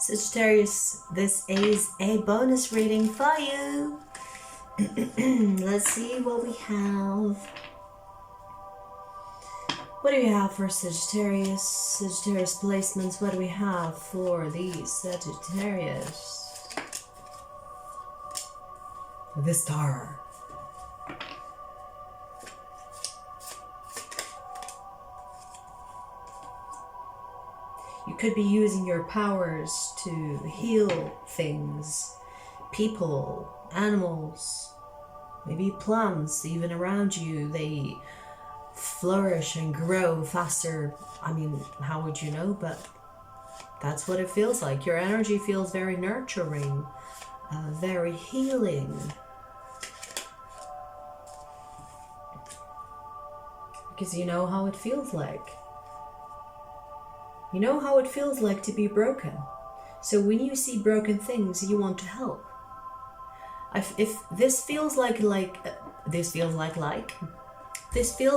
Sagittarius, this is a bonus reading for you. Let's see what we have. What do we have for Sagittarius? Sagittarius placements, what do we have for these Sagittarius? The Star. You could be using your powers to heal things, people, animals, maybe plants even around you. They flourish and grow faster. I mean, how would you know? But that's what it feels like. Your energy feels very nurturing, very healing. Because you know how it feels like. You know how it feels like to be broken. So when you see broken things, you want to help. If this feels like this feels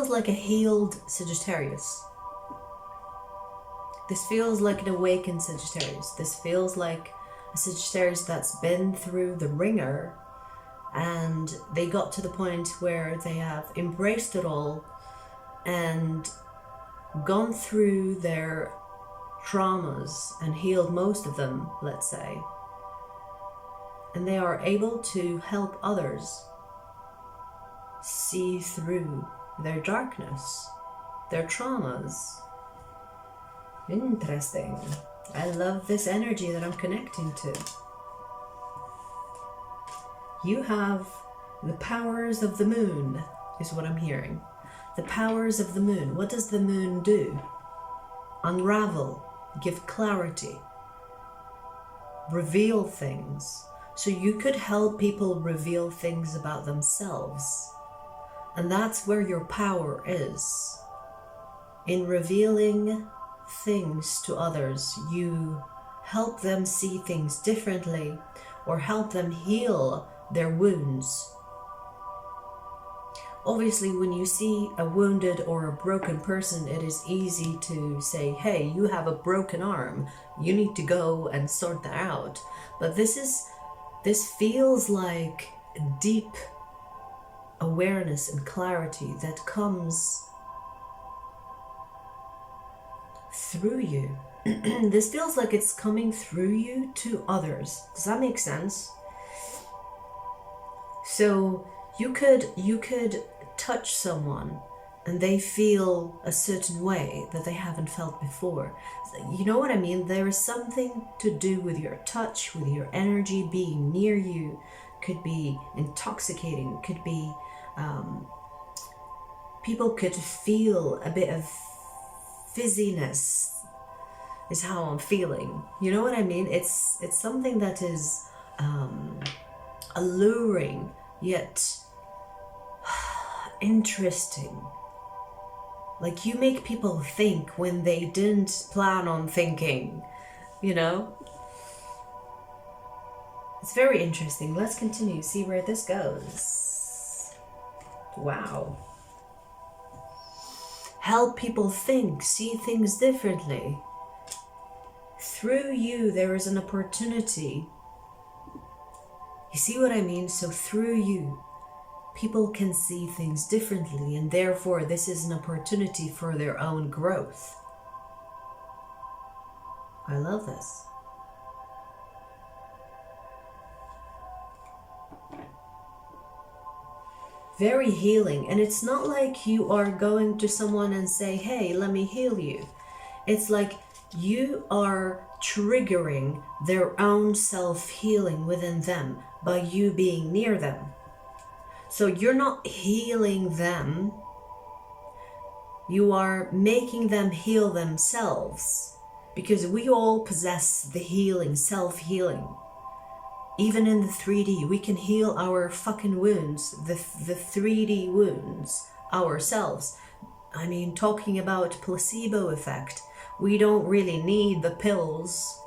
like a healed Sagittarius. This feels like an awakened Sagittarius. This feels like a Sagittarius that's been through the ringer and they got to the point where they have embraced it all and gone through their traumas and healed most of them, let's say, and they are able to help others see through their darkness, their traumas. Interesting. I love this energy that I'm connecting to. You have the powers of the moon, is what I'm hearing. The powers of the moon. What does the moon do? Unravel, give clarity, reveal things. So you could help people reveal things about themselves. And that's where your power is. In revealing things to others, you help them see things differently or help them heal their wounds. Obviously, when you see a wounded or a broken person, it is easy to say, hey, you have a broken arm. You need to go and sort that out. But this feels like deep awareness and clarity that comes through you. This feels like it's coming through you to others. Does that make sense? So you could touch someone and they feel a certain way that they haven't felt before. You know what I mean? There is something to do with your touch, with your energy being near you. Could be intoxicating, could be people could feel a bit of fizziness is how I'm feeling. You know what I mean? It's something that is alluring yet interesting. Like you make people think when they didn't plan on thinking, you know? It's very interesting. Let's continue, see where this goes. Wow. Help people think, see things differently. Through you, there is an opportunity. You see what I mean? So through you, people can see things differently, and therefore this is an opportunity for their own growth. I love this. Very healing, and it's not like you are going to someone and say, hey, let me heal you. It's like you are triggering their own self-healing within them by you being near them. So you're not healing them, you are making them heal themselves, because we all possess the healing, self-healing. Even in the 3D, we can heal our fucking wounds, the 3D wounds, ourselves. I mean, talking about placebo effect, we don't really need the pills.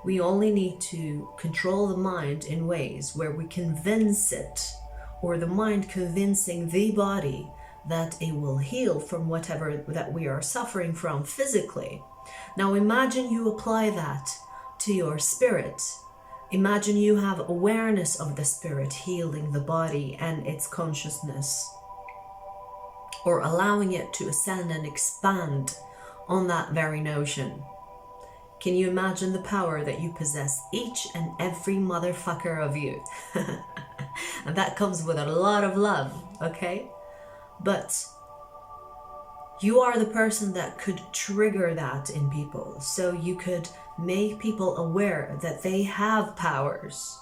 We only need to control the mind in ways where we convince it, or the mind convincing the body that it will heal from whatever that we are suffering from physically. Now imagine you apply that to your spirit. Imagine you have awareness of the spirit healing the body and its consciousness, or allowing it to ascend and expand on that very notion. Can you imagine the power that you possess, each and every motherfucker of you? And that comes with a lot of love, okay? But you are the person that could trigger that in people. So you could make people aware that they have powers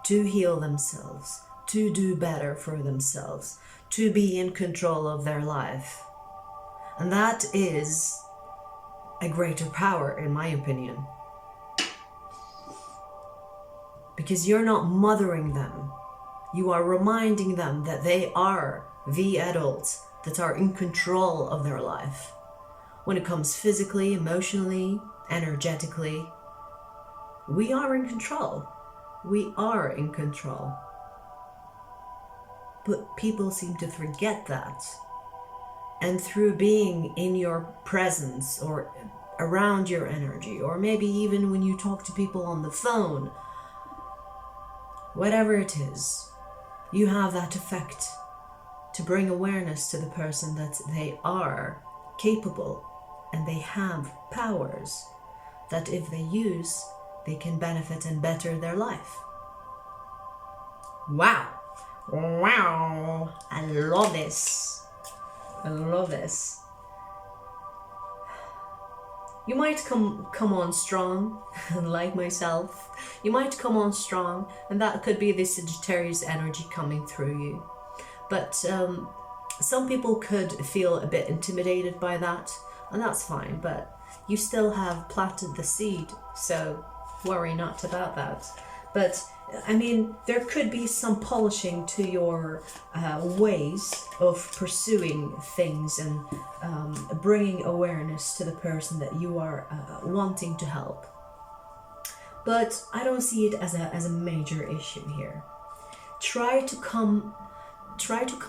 to heal themselves, to do better for themselves, to be in control of their life. And that is a greater power, in my opinion. Because you're not mothering them. You are reminding them that they are the adults that are in control of their life. When it comes physically, emotionally, energetically, we are in control. We are in control. But people seem to forget that. And through being in your presence or around your energy, or maybe even when you talk to people on the phone, whatever it is, you have that effect to bring awareness to the person that they are capable and they have powers that if they use, they can benefit and better their life. Wow. Wow. I love this. I love this. You might come on strong, like myself. You might come on strong, and that could be the Sagittarius energy coming through you. But some people could feel a bit intimidated by that, and that's fine, but you still have planted the seed, so worry not about that. But I mean, there could be some polishing to your ways of pursuing things and bringing awareness to the person that you are wanting to help. But I don't see it as a major issue here. Try to come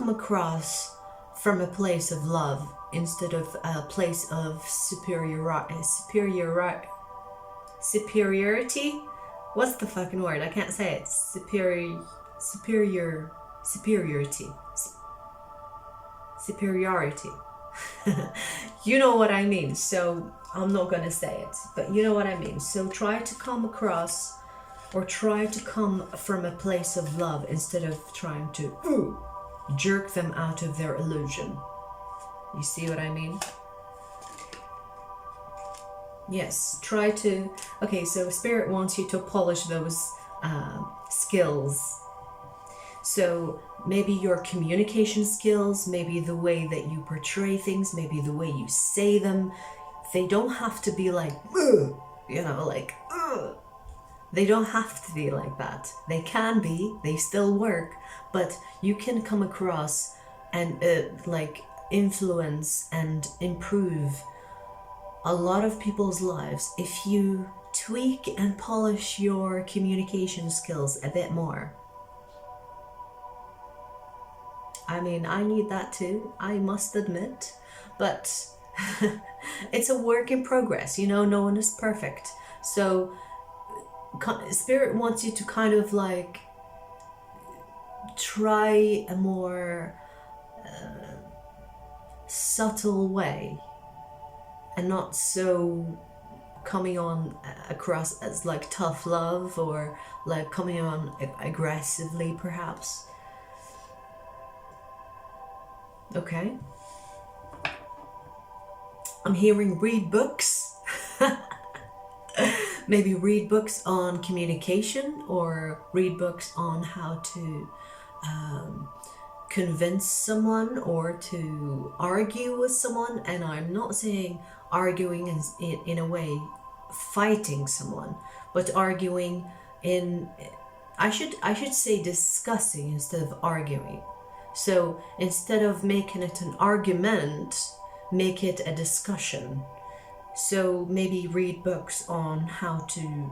across from a place of love instead of a place of superiority. What's the fucking word? I can't say it. Superiority. You know what I mean, so I'm not gonna say it, but you know what I mean. So try to come across, or try to come from a place of love instead of trying to jerk them out of their illusion. You see what I mean? Yes, try to... Okay, so Spirit wants you to polish those skills. So maybe your communication skills, maybe the way that you portray things, maybe the way you say them. They don't have to be like, ugh, you know, like, ugh. They don't have to be like that. They can be, they still work, but you can come across and like influence and improve a lot of people's lives if you tweak and polish your communication skills a bit more. I mean, I need that too, I must admit, but it's a work in progress, you know, no one is perfect. So Spirit wants you to kind of like try a more subtle way, and not so coming on across as like tough love, or like coming on aggressively perhaps. Okay. I'm hearing read books. Maybe read books on communication, or read books on how to convince someone or to argue with someone. And I'm not saying arguing in a way fighting someone, but arguing in, I should say discussing instead of arguing. So instead of making it an argument, make it a discussion. So maybe read books on how to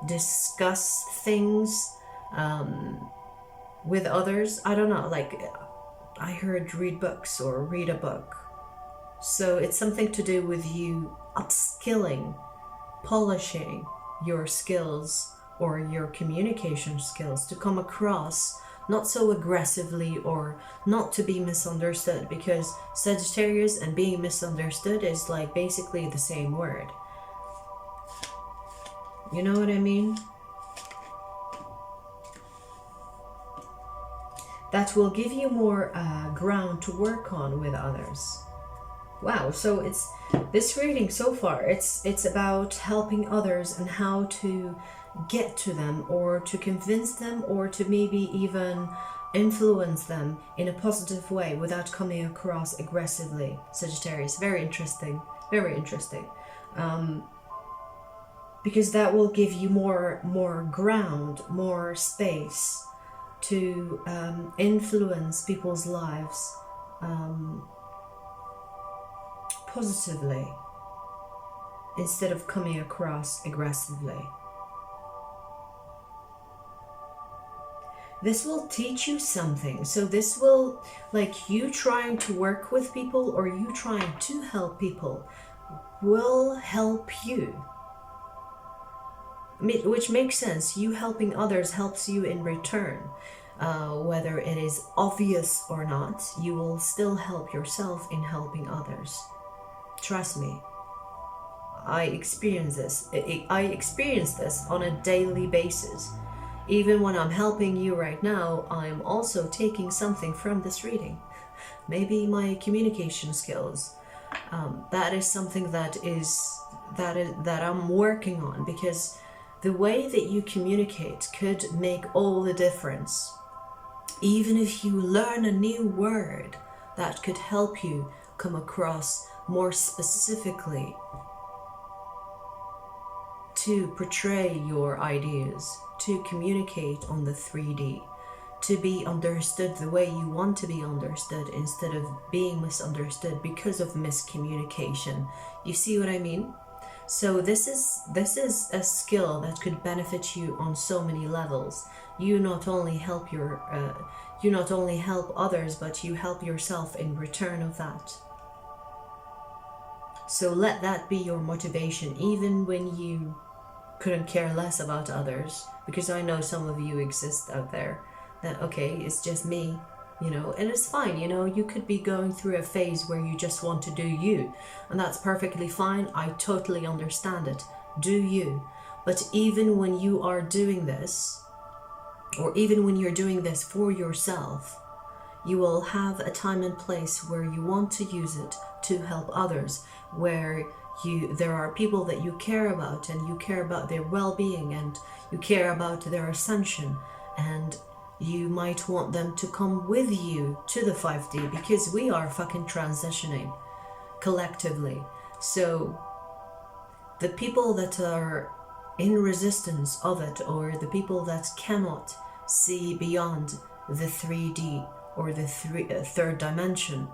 discuss things with others. I don't know, like I heard read books or read a book. So it's something to do with you upskilling, polishing your skills or your communication skills to come across not so aggressively or not to be misunderstood, because Sagittarius and being misunderstood is like basically the same word. You know what I mean? That will give you more ground to work on with others. Wow, so it's this reading so far, it's about helping others and how to get to them, or to convince them, or to maybe even influence them in a positive way without coming across aggressively. Sagittarius, very interesting, very interesting. Because that will give you more ground, more space to influence people's lives positively instead of coming across aggressively. This will teach you something. So this will, like, you trying to work with people or you trying to help people will help you. Which makes sense. You helping others helps you in return. Whether it is obvious or not, you will still help yourself in helping others. Trust me. I experience this. I experience this on a daily basis. Even when I'm helping you right now, I'm also taking something from this reading. Maybe my communication skills. That is something that I'm working on, because the way that you communicate could make all the difference. Even if you learn a new word that could help you come across more specifically to portray your ideas, to communicate on the 3D, to be understood the way you want to be understood instead of being misunderstood because of miscommunication. You see what I mean? So this is a skill that could benefit you on so many levels. You not only help others, but you help yourself in return of that. So let that be your motivation, even when you couldn't care less about others, because I know some of you exist out there that, okay, it's just me, you know, and it's fine, you know, you could be going through a phase where you just want to do you, and that's perfectly fine. I totally understand it. Do you. But even when you are doing this, or even when you're doing this for yourself, you will have a time and place where you want to use it to help others, where there are people that you care about, and you care about their well-being, and you care about their ascension, and you might want them to come with you to the 5D, because we are fucking transitioning collectively. So the people that are in resistance of it, or the people that cannot see beyond the 3D or the third dimension,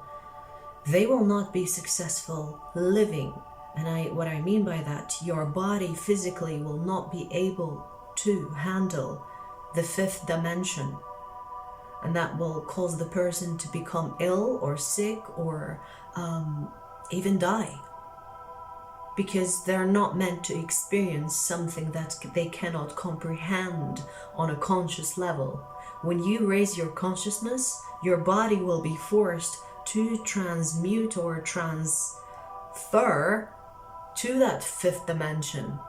they will not be successful living. And what I mean by that, your body physically will not be able to handle the 5th dimension, and that will cause the person to become ill or sick, or even die, because they're not meant to experience something that they cannot comprehend on a conscious level. When you raise your consciousness, your body will be forced to transmute or transfer to that 5th dimension.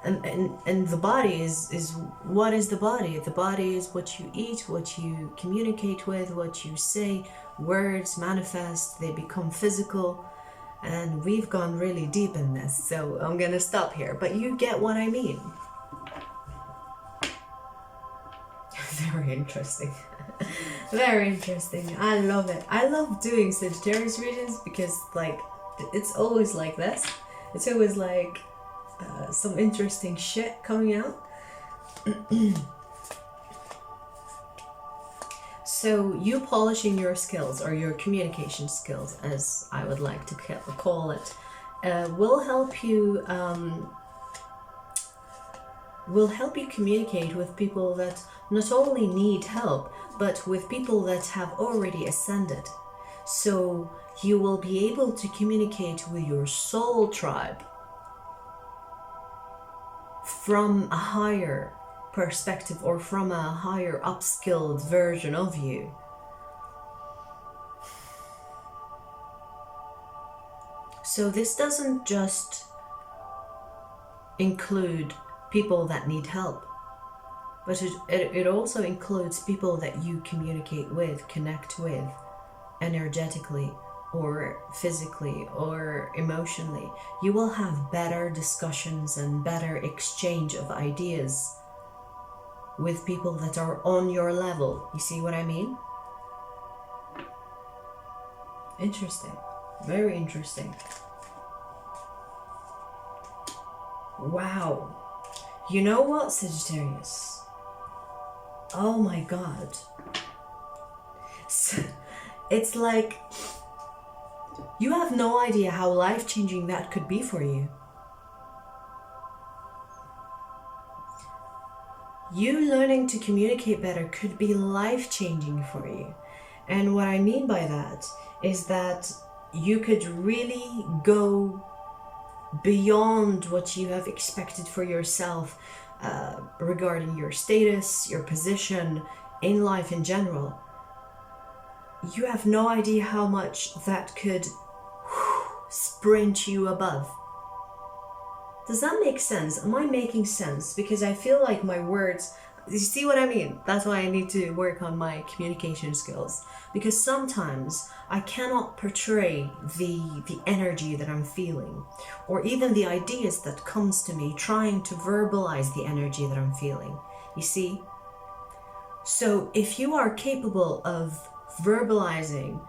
And the body is what is the body? The body is what you eat, what you communicate with, what you say. Words manifest, they become physical, and we've gone really deep in this, so I'm gonna stop here, but you get what I mean. Very interesting. Very interesting. I love it. I love doing Sagittarius readings, because like it's always like this. It's always like some interesting shit coming out. So you polishing your skills, or your communication skills, as I would like to call it, will help you communicate with people that not only need help, but with people that have already ascended. So you will be able to communicate with your soul tribe. from a higher perspective or from a higher upskilled version of you. So this doesn't just include people that need help, but it also includes people that you communicate with, connect with, energetically or physically or emotionally. You will have better discussions and better exchange of ideas with people that are on your level. You see what I mean? Interesting. Very interesting. Wow. You know what, Sagittarius? Oh my God. It's like you have no idea how life-changing that could be for you. You learning to communicate better could be life-changing for you. And what I mean by that is that you could really go beyond what you have expected for yourself regarding your status, your position in life in general. You have no idea how much that could sprint you above. Does that make sense? Am I making sense? Because I feel like my words, you see what I mean? That's why I need to work on my communication skills. Because sometimes I cannot portray the energy that I'm feeling, or even the ideas that comes to me trying to verbalize the energy that I'm feeling. You see? So if you are capable of verbalizing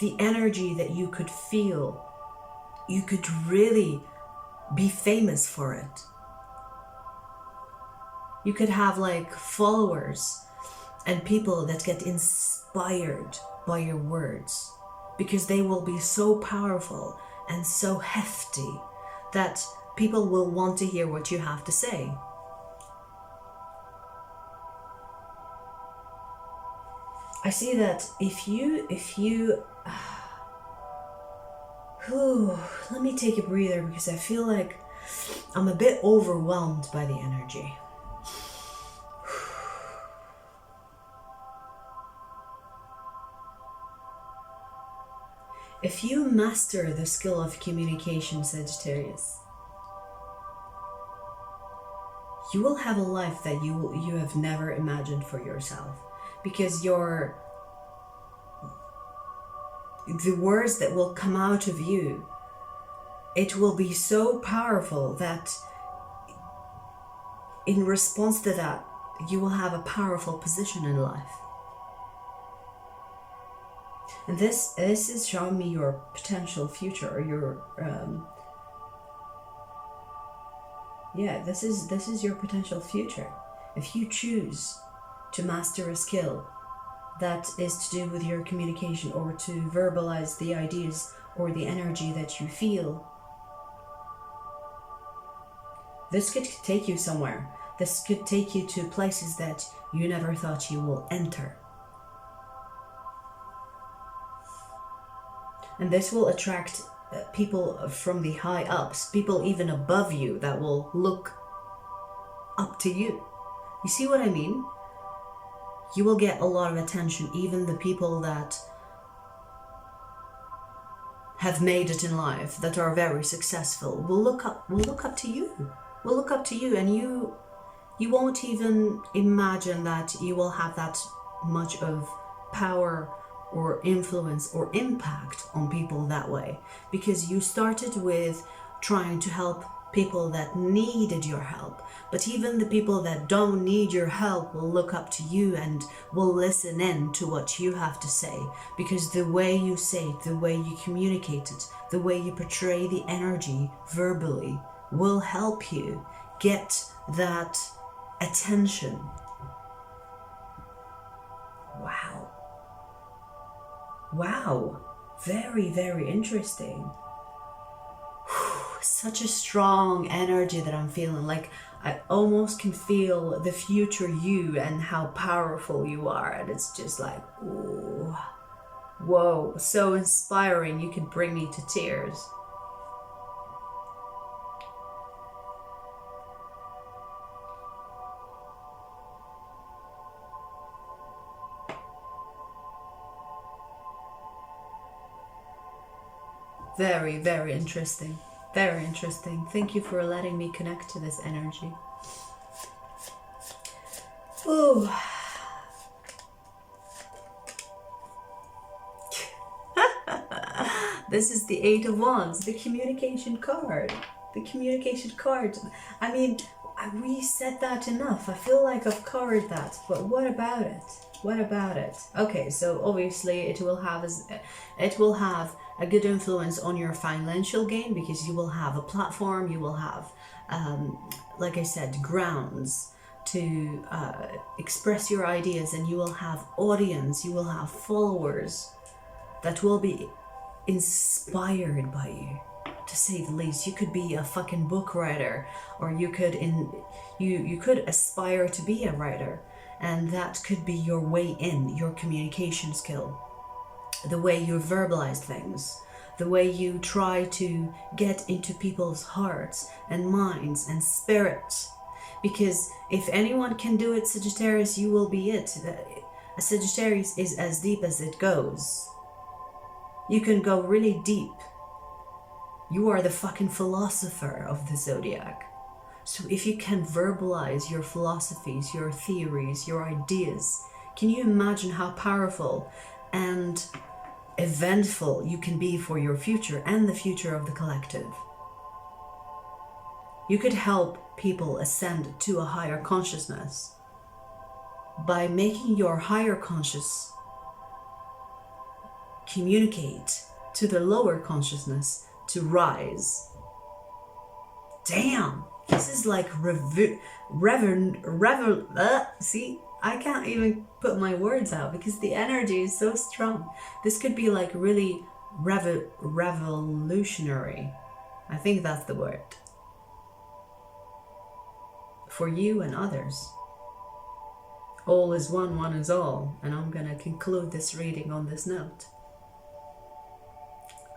the energy that you could feel, you could really be famous for it. You could have like followers and people that get inspired by your words, because they will be so powerful and so hefty that people will want to hear what you have to say. I see that if you let me take a breather, because I feel like I'm a bit overwhelmed by the energy. If you master the skill of communication, Sagittarius, you will have a life that you have never imagined for yourself, because the words that will come out of you, it will be so powerful that in response to that, you will have a powerful position in life. And this is showing me your potential future, or your this is your potential future. If you choose to master a skill that is to do with your communication, or to verbalize the ideas or the energy that you feel, this could take you somewhere. This could take you to places that you never thought you will enter. And this will attract people from the high ups, people even above you that will look up to you. You see what I mean? You will get a lot of attention. Even the people that have made it in life, that are very successful, will look up to you. Will look up to you, and you won't even imagine that you will have that much of power or influence or impact on people that way, because you started with trying to help people that needed your help. But even the people that don't need your help will look up to you and will listen in to what you have to say, because the way you say it, the way you communicate it, the way you portray the energy verbally will help you get that attention. Wow. Wow. Very, very interesting. Such a strong energy that I'm feeling. Like I almost can feel the future you and how powerful you are. And it's just like, ooh, whoa, so inspiring. You can bring me to tears. Very, very interesting. Very interesting. Thank you for letting me connect to this energy. Ooh. This is the Eight of Wands, the communication card. The communication card. I mean, we said that enough. I feel like I've covered that, but what about it? What about it? Okay, so obviously it will have a good influence on your financial gain, because you will have a platform, you will have, like I said, grounds to express your ideas, and you will have audience, you will have followers that will be inspired by you, to say the least. You could be a fucking book writer, or you could you could aspire to be a writer, and that could be your way in, your communication skill, the way you verbalize things, the way you try to get into people's hearts and minds and spirits. Because if anyone can do it, Sagittarius, you will be it. A Sagittarius is as deep as it goes. You can go really deep. You are the fucking philosopher of the zodiac. So if you can verbalize your philosophies, your theories, your ideas, can you imagine how powerful and eventful you can be for your future and the future of the collective? You could help people ascend to a higher consciousness by making your higher conscious communicate to the lower consciousness to rise. Damn, this is like see, I can't even put my words out because the energy is so strong. This could be like really revolutionary. I think that's the word. For you and others. All is one, one is all. And I'm gonna conclude this reading on this note.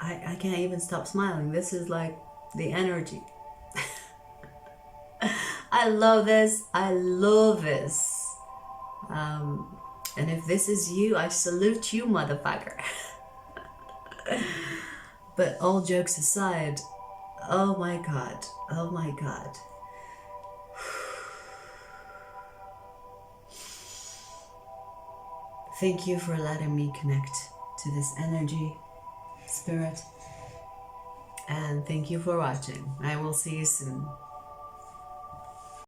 I can't even stop smiling. This is like the energy. I love this. I love this. And if this is you, I salute you, motherfucker. But all jokes aside, oh my God. Oh my God. Thank you for letting me connect to this energy, spirit, and thank you for watching. I will see you soon.